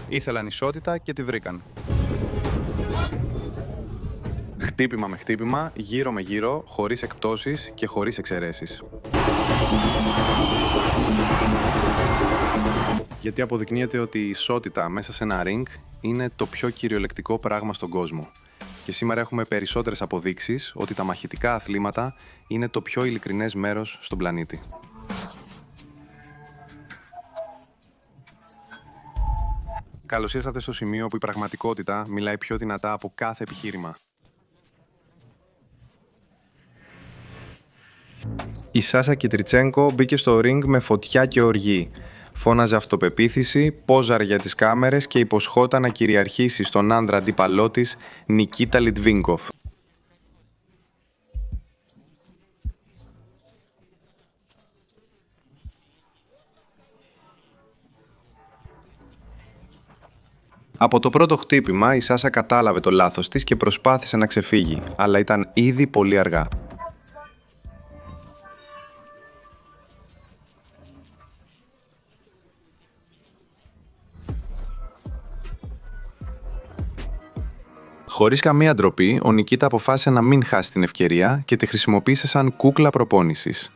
Ήθελαν ισότητα και τη βρήκαν. Χτύπημα με χτύπημα, γύρω με γύρω, χωρίς εκπτώσεις και χωρίς εξαιρέσεις. Γιατί αποδεικνύεται ότι η ισότητα μέσα σε ένα ring είναι το πιο κυριολεκτικό πράγμα στον κόσμο. Και σήμερα έχουμε περισσότερες αποδείξεις ότι τα μαχητικά αθλήματα είναι το πιο ειλικρινές μέρος στον πλανήτη. Καλώς ήρθατε στο σημείο που η πραγματικότητα μιλάει πιο δυνατά από κάθε επιχείρημα. Η Σάσα Κιτριτσένκο μπήκε στο ring με φωτιά και οργή. Φώναζε αυτοπεποίθηση, πόζαρ για τις κάμερες και υποσχόταν να κυριαρχήσει στον άντρα αντίπαλό της, Νικίτα Λιτβίνκοφ. Από το πρώτο χτύπημα η Σάσα κατάλαβε το λάθος της και προσπάθησε να ξεφύγει, αλλά ήταν ήδη πολύ αργά. Χωρίς καμία ντροπή, ο Νικίτα αποφάσισε να μην χάσει την ευκαιρία και τη χρησιμοποίησε σαν κούκλα προπόνησης.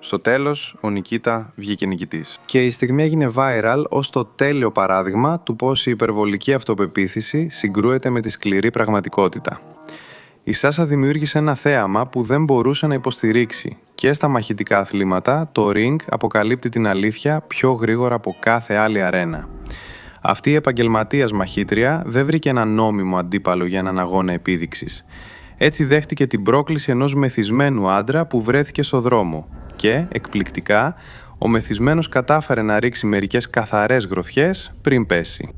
Στο τέλος, ο Νικίτα βγήκε νικητής. Και η στιγμή έγινε viral ως το τέλειο παράδειγμα του πώς η υπερβολική αυτοπεποίθηση συγκρούεται με τη σκληρή πραγματικότητα. Η Σάσα δημιούργησε ένα θέαμα που δεν μπορούσε να υποστηρίξει και στα μαχητικά αθλήματα το ring αποκαλύπτει την αλήθεια πιο γρήγορα από κάθε άλλη αρένα. Αυτή η επαγγελματίας μαχήτρια δεν βρήκε ένα νόμιμο αντίπαλο για έναν αγώνα επίδειξης. Έτσι δέχτηκε την πρόκληση ενός μεθυσμένου άντρα που βρέθηκε στο δρόμο. Και, εκπληκτικά, ο μεθυσμένος κατάφερε να ρίξει μερικές καθαρές γροθιές πριν πέσει.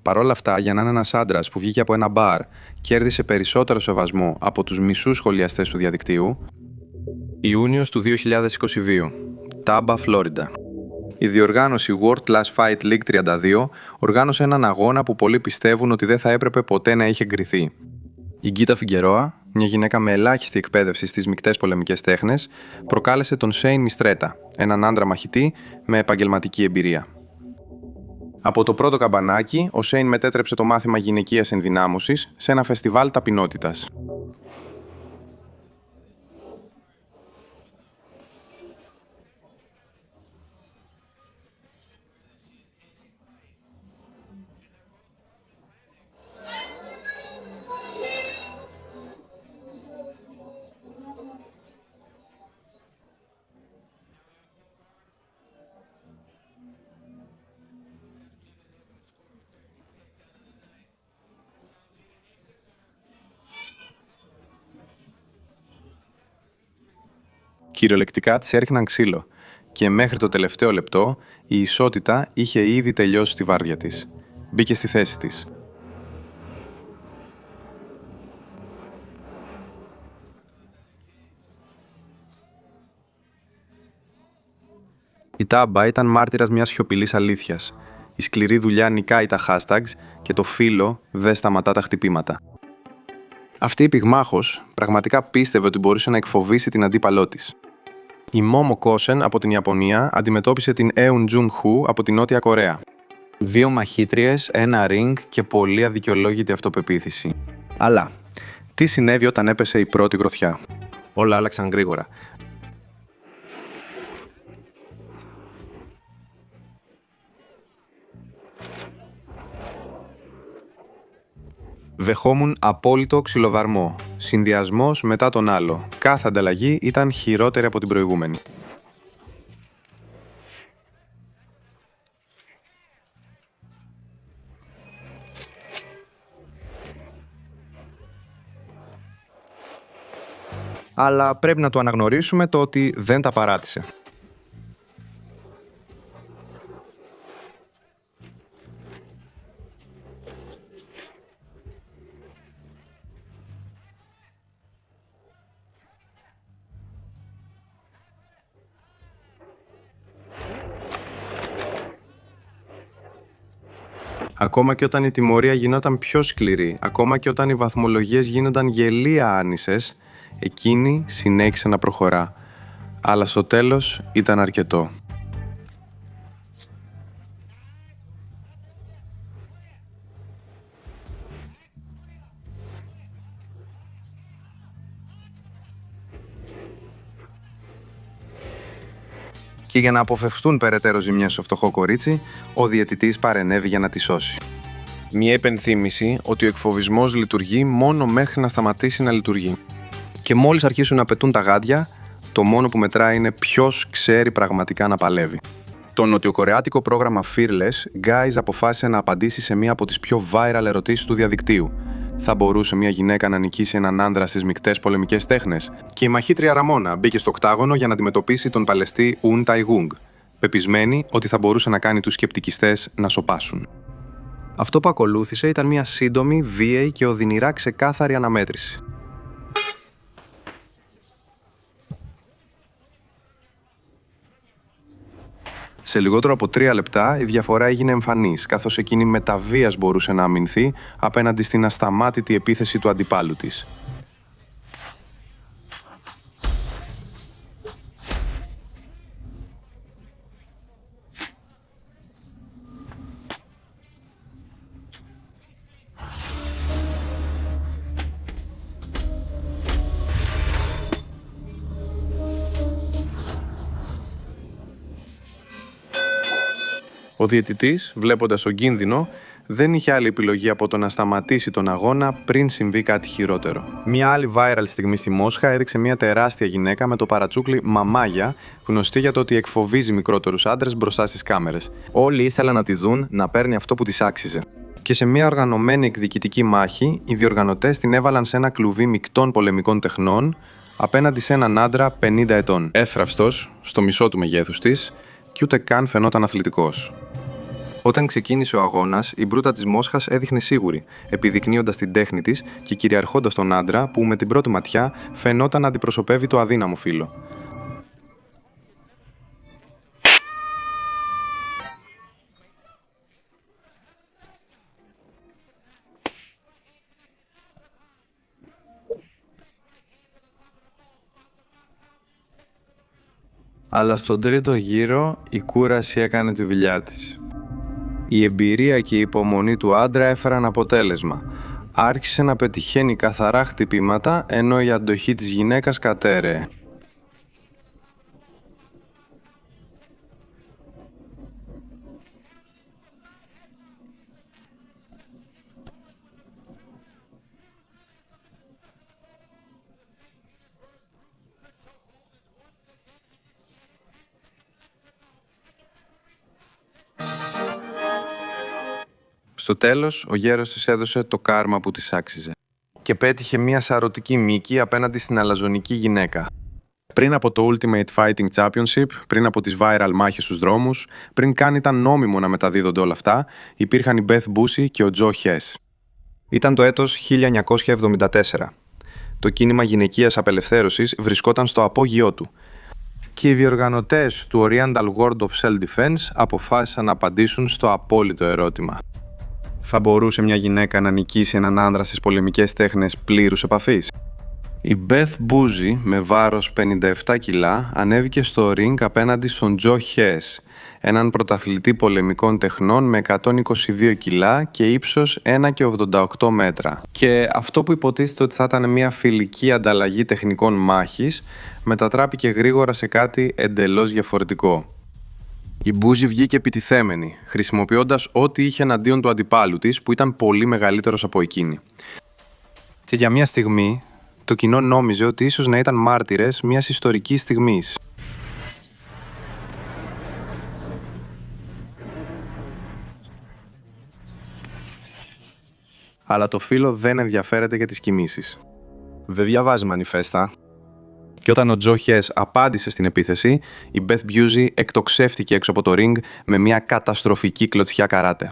Παρ' όλα αυτά, για να είναι ένας άντρας που βγήκε από ένα μπαρ, κέρδισε περισσότερο σεβασμό από τους μισούς σχολιαστές του διαδικτύου. Ιούνιος του 2022, Τάμπα, Φλόριντα. Η διοργάνωση World Class Fight League 32 οργάνωσε έναν αγώνα που πολλοί πιστεύουν ότι δεν θα έπρεπε ποτέ να είχε εγκριθεί. Η Γκίτα Φιγκερόα, μια γυναίκα με ελάχιστη εκπαίδευση στις μεικτές πολεμικές τέχνες, προκάλεσε τον Σέιν Μιστρέτα, έναν άντρα μαχητή με επαγγελματική εμπειρία. Από το πρώτο καμπανάκι, ο Σέιν μετέτρεψε το μάθημα γυναικείας ενδυνάμωσης σε ένα φεστιβάλ ταπεινότητας. Κυριολεκτικά της έριχναν ξύλο και μέχρι το τελευταίο λεπτό η ισότητα είχε ήδη τελειώσει τη βάρδια της. Μπήκε στη θέση της. Η Τάμπα ήταν μάρτυρας μιας σιωπηλής αλήθειας. Η σκληρή δουλειά νικάει τα hashtags και το φύλλο δεν σταματά τα χτυπήματα. Αυτή η πυγμάχος πραγματικά πίστευε ότι μπορούσε να εκφοβήσει την αντίπαλό της. Η Μόμο Κόσεν από την Ιαπωνία αντιμετώπισε την Έουν Τζουν Χου από την Νότια Κορέα. Δύο μαχήτριες, ένα ring και πολύ αδικαιολόγητη αυτοπεποίθηση. Αλλά, τι συνέβη όταν έπεσε η πρώτη γροθιά? Όλα άλλαξαν γρήγορα. Δεχόμουν απόλυτο ξυλοδαρμό. συνδυασμός μετά τον άλλο. Κάθε ανταλλαγή ήταν χειρότερη από την προηγούμενη. Αλλά πρέπει να το αναγνωρίσουμε το ότι δεν τα παράτησε. Ακόμα και όταν η τιμωρία γινόταν πιο σκληρή, ακόμα και όταν οι βαθμολογίες γίνονταν γελία άνισες, εκείνη συνέχισε να προχωρά. Αλλά στο τέλος ήταν αρκετό. Και για να αποφευστούν περαιτέρω ζημιές στο φτωχό κορίτσι, ο διαιτητής παρενέβη για να τη σώσει. Μια υπενθύμηση ότι ο εκφοβισμός λειτουργεί μόνο μέχρι να σταματήσει να λειτουργεί. Και μόλις αρχίσουν να πετούν τα γάντια, το μόνο που μετράει είναι ποιος ξέρει πραγματικά να παλεύει. Το νοτιοκορεάτικο πρόγραμμα Fearless, Guys αποφάσισε να απαντήσει σε μία από τις πιο viral ερωτήσεις του διαδικτύου. Θα μπορούσε μια γυναίκα να νικήσει έναν άντρα στις μεικτές πολεμικές τέχνες? Και η μαχήτρια Ραμόνα μπήκε στο οκτάγωνο για να αντιμετωπίσει τον παλαιστή Ουν Ταϊγούγκ, πεπισμένη ότι θα μπορούσε να κάνει τους σκεπτικιστές να σωπάσουν. Αυτό που ακολούθησε ήταν μια σύντομη, βίαιη και οδυνηρά ξεκάθαρη αναμέτρηση. Σε λιγότερο από 3 λεπτά η διαφορά έγινε εμφανής, καθώς εκείνη με τα βίας μπορούσε να αμυνθεί απέναντι στην ασταμάτητη επίθεση του αντιπάλου της. Ο διαιτητής, βλέποντας τον κίνδυνο, δεν είχε άλλη επιλογή από το να σταματήσει τον αγώνα πριν συμβεί κάτι χειρότερο. Μια άλλη viral στιγμή στη Μόσχα έδειξε μια τεράστια γυναίκα με το παρατσούκλι Μαμάγια, γνωστή για το ότι εκφοβίζει μικρότερους άντρες μπροστά στις κάμερες. Όλοι ήθελαν να τη δουν να παίρνει αυτό που της άξιζε. Και σε μια οργανωμένη εκδικητική μάχη, οι διοργανωτές την έβαλαν σε ένα κλουβί μεικτών πολεμικών τεχνών απέναντι σε έναν άντρα 50 ετών. Έθραυστος, στο μισό του μεγέθους της, κι ούτε καν φαινόταν αθλητικός. Όταν ξεκίνησε ο αγώνας, η μπρούτα της Μόσχας έδειχνε σίγουρη, επιδεικνύοντας την τέχνη της και κυριαρχώντας τον άντρα που με την πρώτη ματιά φαινόταν να αντιπροσωπεύει το αδύναμο φύλο. Αλλά στον τρίτο γύρο η κούραση έκανε τη δουλειά της. Η εμπειρία και η υπομονή του άντρα έφεραν αποτέλεσμα. Άρχισε να πετυχαίνει καθαρά χτυπήματα, ενώ η αντοχή της γυναίκας κατέρεε. Στο τέλος, ο γέρος της έδωσε το κάρμα που της άξιζε. Και πέτυχε μια σαρωτική νίκη απέναντι στην αλαζονική γυναίκα. Πριν από το Ultimate Fighting Championship, πριν από τις viral μάχες στους δρόμους, πριν καν ήταν νόμιμο να μεταδίδονται όλα αυτά, υπήρχαν η Beth Boozy και ο Joe Hess. Ήταν το έτος 1974. Το κίνημα γυναικείας απελευθέρωσης βρισκόταν στο απόγειό του. Και οι διοργανωτές του Oriental World of Self-Defense αποφάσισαν να απαντήσουν στο απόλυτο ερώτημα. Θα μπορούσε μια γυναίκα να νικήσει έναν άνδρα στις πολεμικές τέχνες πλήρους επαφής? Η Beth Boozy, με βάρος 57 κιλά, ανέβηκε στο ring απέναντι στον Joe Hess, έναν πρωταθλητή πολεμικών τεχνών με 122 κιλά και ύψος 1,88 μέτρα. Και αυτό που υποτίθεται ότι θα ήταν μια φιλική ανταλλαγή τεχνικών μάχης, μετατράπηκε γρήγορα σε κάτι εντελώς διαφορετικό. Η Boozy βγήκε επιτιθέμενη, χρησιμοποιώντας ό,τι είχε εναντίον του αντιπάλου της, που ήταν πολύ μεγαλύτερος από εκείνη. Και για μια στιγμή, Το κοινό νόμιζε ότι ίσως να ήταν μάρτυρες μιας ιστορικής στιγμής. Αλλά το φύλλο δεν ενδιαφέρεται για τις κοιμήσεις. Δεν διαβάζει μανιφέστα. Και όταν ο Τζο Χες απάντησε στην επίθεση, η Μπεθ Μπιούζι εκτοξεύτηκε έξω από το ring με μια καταστροφική κλωτσιά καράτε.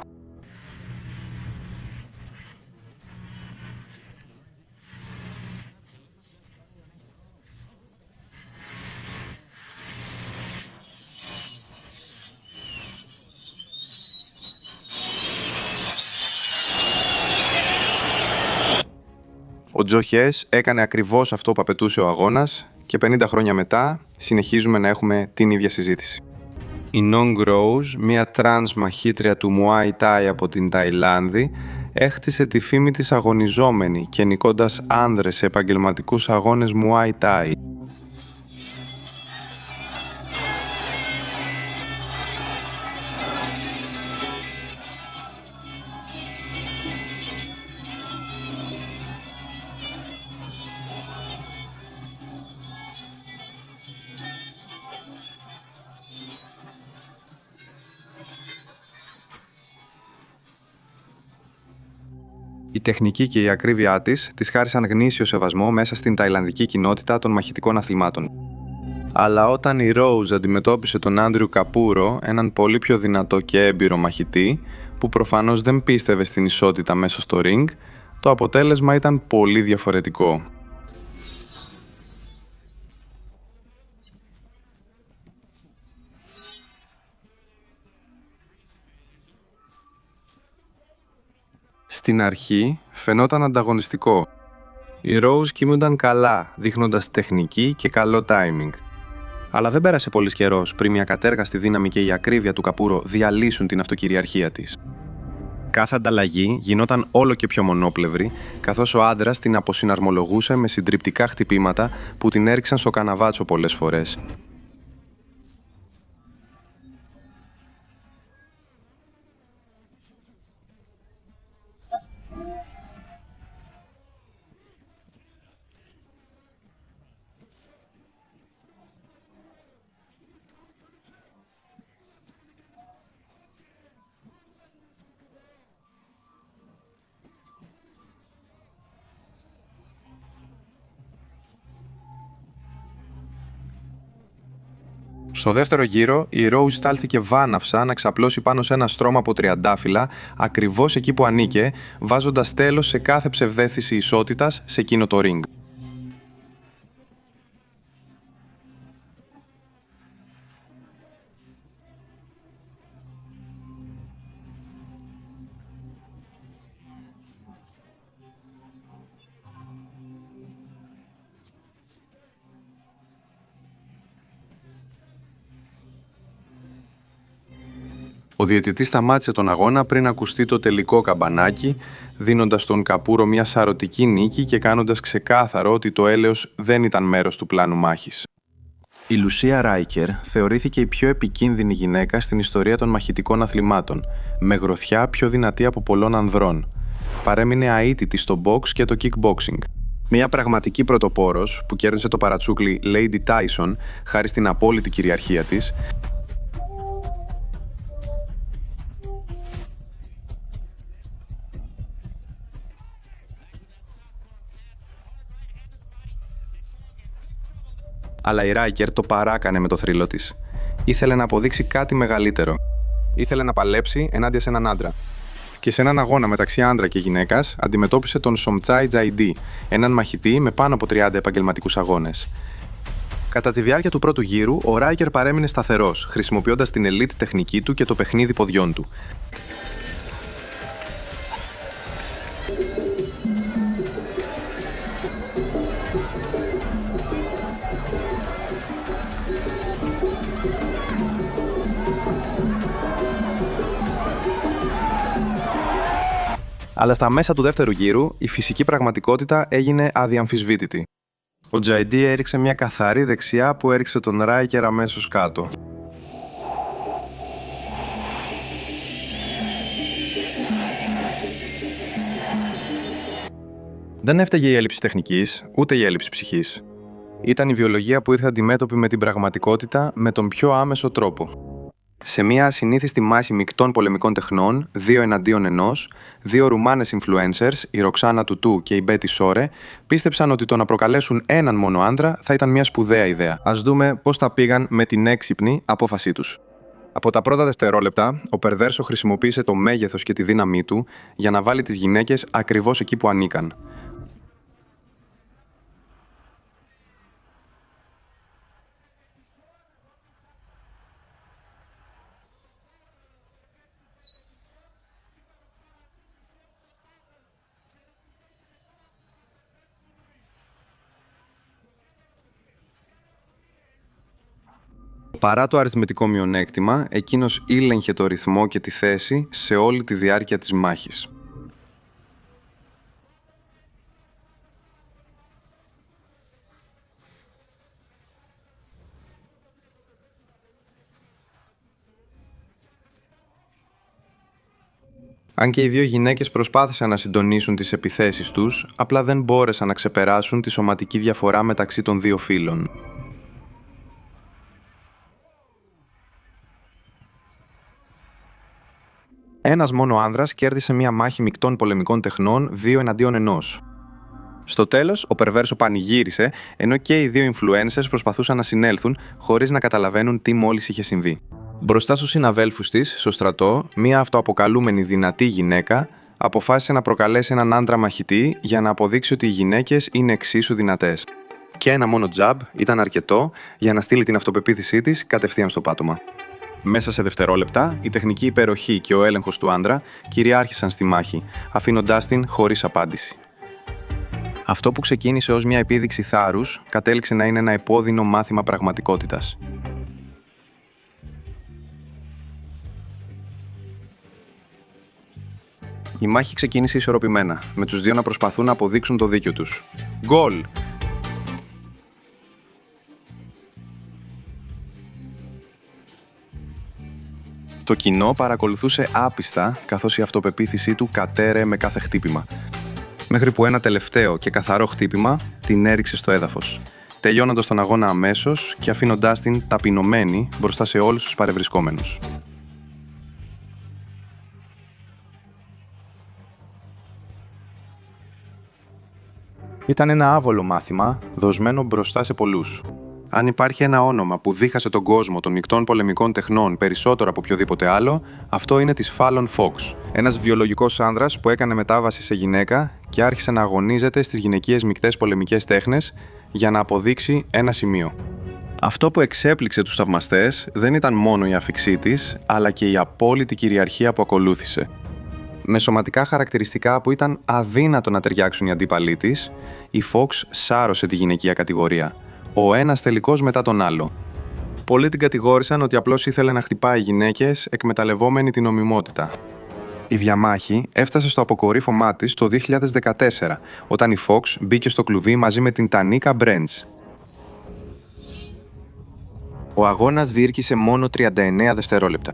Ο Τζο Χες έκανε ακριβώς αυτό που απαιτούσε ο αγώνας και 50 χρόνια μετά συνεχίζουμε να έχουμε την ίδια συζήτηση. Η Nong Rose, μια τρανς μαχήτρια του Muay Thai από την Ταϊλάνδη, έχτισε τη φήμη της αγωνιζόμενη και νικώντας άνδρες σε επαγγελματικούς αγώνες Muay Thai. Η τεχνική και η ακρίβειά της χάρισαν γνήσιο σεβασμό μέσα στην ταϊλανδική κοινότητα των μαχητικών αθλημάτων. Αλλά όταν η Rose αντιμετώπισε τον Άντριου Καπούρο, έναν πολύ πιο δυνατό και έμπειρο μαχητή, που προφανώς δεν πίστευε στην ισότητα μέσα στο ring, το αποτέλεσμα ήταν πολύ διαφορετικό. Στην αρχή φαινόταν ανταγωνιστικό. Η Rose κοιμούνταν καλά, δείχνοντας τεχνική και καλό timing. Αλλά δεν πέρασε πολύς καιρός πριν η ακατέργαστη δύναμη και η ακρίβεια του Καπούρο διαλύσουν την αυτοκυριαρχία της. Κάθε ανταλλαγή γινόταν όλο και πιο μονόπλευρη, καθώς ο άντρας την αποσυναρμολογούσε με συντριπτικά χτυπήματα που την έριξαν στο καναβάτσο πολλές φορές. Στο δεύτερο γύρο, η Rose στάλθηκε βάναυσα να ξαπλώσει πάνω σε ένα στρώμα από τριαντάφυλλα, ακριβώς εκεί που ανήκε, βάζοντας τέλος σε κάθε ψευδαίσθηση ισότητας σε εκείνο το ring. Ο διαιτητής σταμάτησε τον αγώνα πριν ακουστεί το τελικό καμπανάκι, δίνοντας στον Καπούρο μια σαρωτική νίκη και κάνοντας ξεκάθαρο ότι το έλεος δεν ήταν μέρος του πλάνου μάχης. Η Λουσία Ράικερ θεωρήθηκε η πιο επικίνδυνη γυναίκα στην ιστορία των μαχητικών αθλημάτων, με γροθιά πιο δυνατή από πολλών ανδρών. Παρέμεινε αίτητη στο box και το kickboxing. Μια πραγματική πρωτοπόρος που κέρδισε το παρατσούκλι Lady Tyson χάρη στην απόλυτη κυριαρχία της, αλλά η Ράικερ το παράκανε με το θρύλο της. Ήθελε να αποδείξει κάτι μεγαλύτερο. Ήθελε να παλέψει ενάντια σε έναν άντρα. Και σε έναν αγώνα μεταξύ άντρα και γυναίκας, αντιμετώπισε τον Σομτσάι Τζαϊντί, έναν μαχητή με πάνω από 30 επαγγελματικούς αγώνες. Κατά τη διάρκεια του πρώτου γύρου, ο Ράικερ παρέμεινε σταθερός, χρησιμοποιώντας την elite τεχνική του και το παιχνίδι ποδιών του. Αλλά στα μέσα του δεύτερου γύρου, η φυσική πραγματικότητα έγινε αδιαμφισβήτητη. Ο Τζαϊντί έριξε μια καθαρή δεξιά που έριξε τον Ράικερ αμέσως κάτω. Δεν έφταιγε η έλλειψη τεχνικής, ούτε η έλλειψη ψυχής. Ήταν η βιολογία που ήρθε αντιμέτωπη με την πραγματικότητα με τον πιο άμεσο τρόπο. Σε μια ασυνήθιστη μάχη μεικτών πολεμικών τεχνών, 2-1, δύο Ρουμάνες influencers, η Ροξάνα Τουτού και η Μπέτι Σόρε, πίστεψαν ότι το να προκαλέσουν έναν μόνο άντρα θα ήταν μια σπουδαία ιδέα. Ας δούμε πώς τα πήγαν με την έξυπνη απόφασή τους. Από τα πρώτα δευτερόλεπτα, ο Περβέρσο χρησιμοποίησε το μέγεθος και τη δύναμή του για να βάλει τις γυναίκες ακριβώς εκεί που ανήκαν. Παρά το αριθμητικό μειονέκτημα, εκείνος ήλεγχε το ρυθμό και τη θέση σε όλη τη διάρκεια της μάχης. Αν και οι δύο γυναίκες προσπάθησαν να συντονίσουν τις επιθέσεις τους, απλά δεν μπόρεσαν να ξεπεράσουν τη σωματική διαφορά μεταξύ των δύο φύλων. Ένας μόνο άνδρας κέρδισε μια μάχη μεικτών πολεμικών τεχνών 2-1. Στο τέλος, ο Περβέρσο πανηγύρισε, ενώ και οι δύο influencers προσπαθούσαν να συνέλθουν χωρίς να καταλαβαίνουν τι μόλις είχε συμβεί. Μπροστά στους συναδέλφους της, στο στρατό, μια αυτοαποκαλούμενη δυνατή γυναίκα αποφάσισε να προκαλέσει έναν άντρα μαχητή για να αποδείξει ότι οι γυναίκες είναι εξίσου δυνατές. Και ένα μόνο τζαμπ ήταν αρκετό για να στείλει την αυτοπεποίθησή της κατευθείαν στο πάτωμα. Μέσα σε δευτερόλεπτα, η τεχνική υπεροχή και ο έλεγχος του άντρα κυριάρχησαν στη μάχη, αφήνοντάς την χωρίς απάντηση. Αυτό που ξεκίνησε ως μια επίδειξη θάρρους, κατέληξε να είναι ένα επώδυνο μάθημα πραγματικότητας. Η μάχη ξεκίνησε ισορροπημένα, με τους δύο να προσπαθούν να αποδείξουν το δίκιο τους. Γκολ! Το κοινό παρακολουθούσε άπιστα, καθώς η αυτοπεποίθησή του κατέρεε με κάθε χτύπημα. Μέχρι που ένα τελευταίο και καθαρό χτύπημα την έριξε στο έδαφος, τελειώνοντας τον αγώνα αμέσως και αφήνοντάς την ταπεινωμένη μπροστά σε όλους τους παρευρισκόμενους. Ήταν ένα άβολο μάθημα, δοσμένο μπροστά σε πολλούς. Αν υπάρχει ένα όνομα που δίχασε τον κόσμο των μεικτών πολεμικών τεχνών περισσότερο από οποιοδήποτε άλλο, αυτό είναι της Fallon Fox. Ένας βιολογικός άνδρας που έκανε μετάβαση σε γυναίκα και άρχισε να αγωνίζεται στις γυναικείες μεικτές πολεμικές τέχνες για να αποδείξει ένα σημείο. Αυτό που εξέπληξε τους θαυμαστές δεν ήταν μόνο η αφιξή της, αλλά και η απόλυτη κυριαρχία που ακολούθησε. Με σωματικά χαρακτηριστικά που ήταν αδύνατο να ταιριάξουν οι αντίπαλοι της, η Fox σάρωσε τη γυναικεία κατηγορία. Ο ένας τελικός μετά τον άλλο. Πολλοί την κατηγόρησαν ότι απλώς ήθελε να χτυπάει γυναίκες εκμεταλλευόμενη την νομιμότητα. Η διαμάχη έφτασε στο αποκορύφωμά της το 2014, όταν η Fox μπήκε στο κλουβί μαζί με την Τανίκα Μπρέντς. Ο αγώνας διήρκησε μόνο 39 δευτερόλεπτα.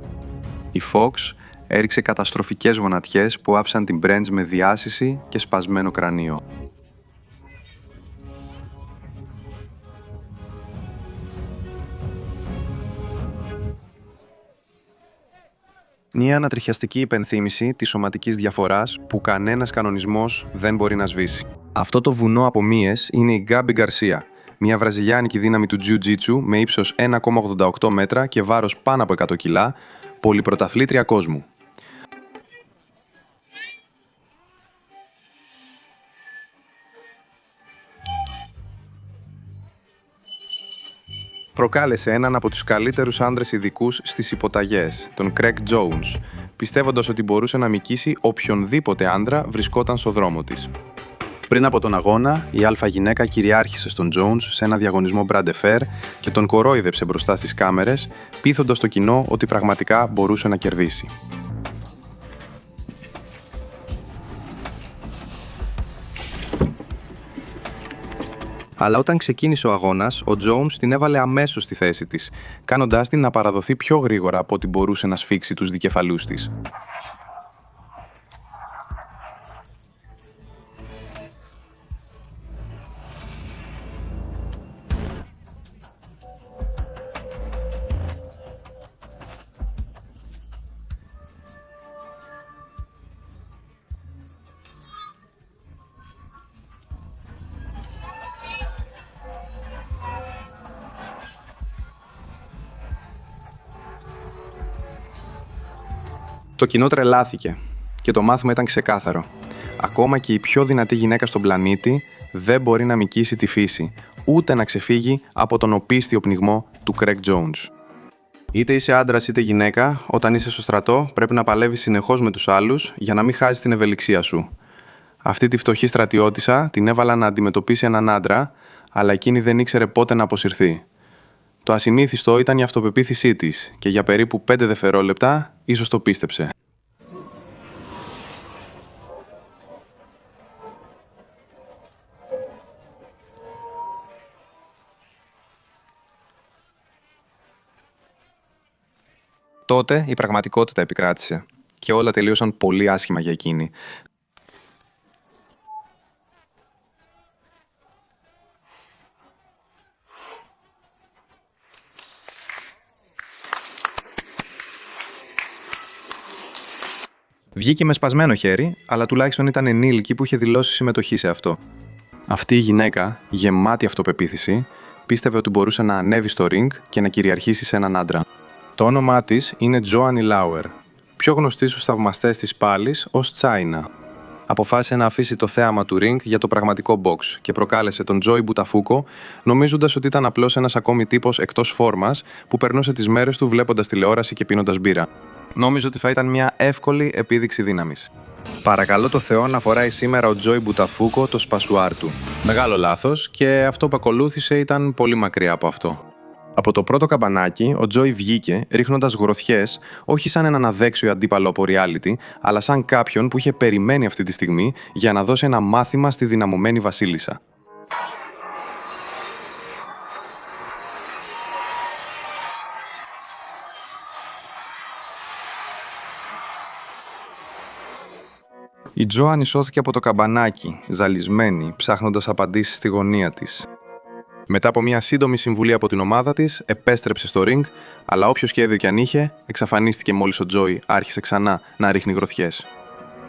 Η Fox έριξε καταστροφικές γονατιές που άφησαν την Μπρέντς με διάσηση και σπασμένο κρανίο. Μια ανατριχιαστική υπενθύμηση της σωματικής διαφοράς που κανένας κανονισμός δεν μπορεί να σβήσει. Αυτό το βουνό από μύες είναι η Γκάμπι Γκαρσία, μια βραζιλιάνικη δύναμη του Jiu-Jitsu με ύψος 1,88 μέτρα και βάρος πάνω από 100 κιλά, πολυπρωταθλήτρια κόσμου. Προκάλεσε έναν από τους καλύτερους άνδρες ειδικούς στις υποταγές, τον Craig Jones, πιστεύοντας ότι μπορούσε να νικήσει οποιονδήποτε άνδρα βρισκόταν στο δρόμο της. Πριν από τον αγώνα, η αλφα γυναίκα κυριάρχησε στον Jones σε ένα διαγωνισμό Bras de Fer και τον κορόιδεψε μπροστά στις κάμερες, πείθοντας το κοινό ότι πραγματικά μπορούσε να κερδίσει. Αλλά όταν ξεκίνησε ο αγώνας, ο Jones την έβαλε αμέσως στη θέση της, κάνοντάς την να παραδοθεί πιο γρήγορα από ό,τι μπορούσε να σφίξει τους δικεφαλούς της. Το κοινό τρελάθηκε και το μάθημα ήταν ξεκάθαρο. Ακόμα και η πιο δυνατή γυναίκα στον πλανήτη δεν μπορεί να νικήσει τη φύση, ούτε να ξεφύγει από τον οπίστιο πνιγμό του Craig Jones. Είτε είσαι άντρας είτε γυναίκα, όταν είσαι στο στρατό πρέπει να παλεύεις συνεχώς με τους άλλους για να μην χάσεις την ευελιξία σου. Αυτή τη φτωχή στρατιώτισσα την έβαλα να αντιμετωπίσει έναν άντρα, αλλά εκείνη δεν ήξερε πότε να αποσυρθεί. Το ασυνήθιστο ήταν η αυτοπεποίθησή της και για περίπου 5 δευτερόλεπτα ίσως το πίστεψε. Τότε η πραγματικότητα επικράτησε και όλα τελείωσαν πολύ άσχημα για εκείνη. Βγήκε με σπασμένο χέρι, αλλά τουλάχιστον ήταν ενήλικη που είχε δηλώσει συμμετοχή σε αυτό. Αυτή η γυναίκα, γεμάτη αυτοπεποίθηση, πίστευε ότι μπορούσε να ανέβει στο ring και να κυριαρχήσει σε έναν άντρα. Το όνομά της είναι Τζόανι Λάουερ, πιο γνωστή στους θαυμαστές της πάλης ως Τσάινα. Αποφάσισε να αφήσει το θέαμα του ring για το πραγματικό box και προκάλεσε τον Τζόι Μπουταφούκο, νομίζοντας ότι ήταν απλώς ένας ακόμη τύπος εκτός φόρμας που περνούσε τις μέρες του βλέποντας τηλεόραση και πίνοντας μπύρα. Νόμιζε ότι θα ήταν μια εύκολη επίδειξη δύναμης. Παρακαλώ το Θεό να φοράει σήμερα ο Τζόι Μπουταφούκο το σπασουάρ του. Μεγάλο λάθος, και αυτό που ακολούθησε ήταν πολύ μακριά από αυτό. Από το πρώτο καμπανάκι, ο Τζόι βγήκε ρίχνοντας γροθιές, όχι σαν έναν αδέξιο αντίπαλο από reality, αλλά σαν κάποιον που είχε περιμένει αυτή τη στιγμή για να δώσει ένα μάθημα στη δυναμωμένη βασίλισσα. Η Τζόανι σώθηκε από το καμπανάκι, ζαλισμένη, ψάχνοντας απαντήσεις στη γωνία της. Μετά από μια σύντομη συμβουλή από την ομάδα της, επέστρεψε στο ring, αλλά όποιο σχέδιο κι αν είχε, εξαφανίστηκε μόλις ο Τζόι άρχισε ξανά να ρίχνει γροθιές.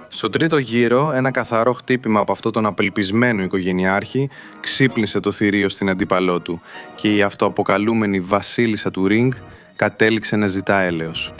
Στο τρίτο γύρο, ένα καθαρό χτύπημα από αυτό τον απελπισμένο οικογενειάρχη ξύπνησε το θηρίο στην αντίπαλό του και η αυτοαποκαλούμενη βασίλισσα του ring κατέληξε να ζητά έλεος.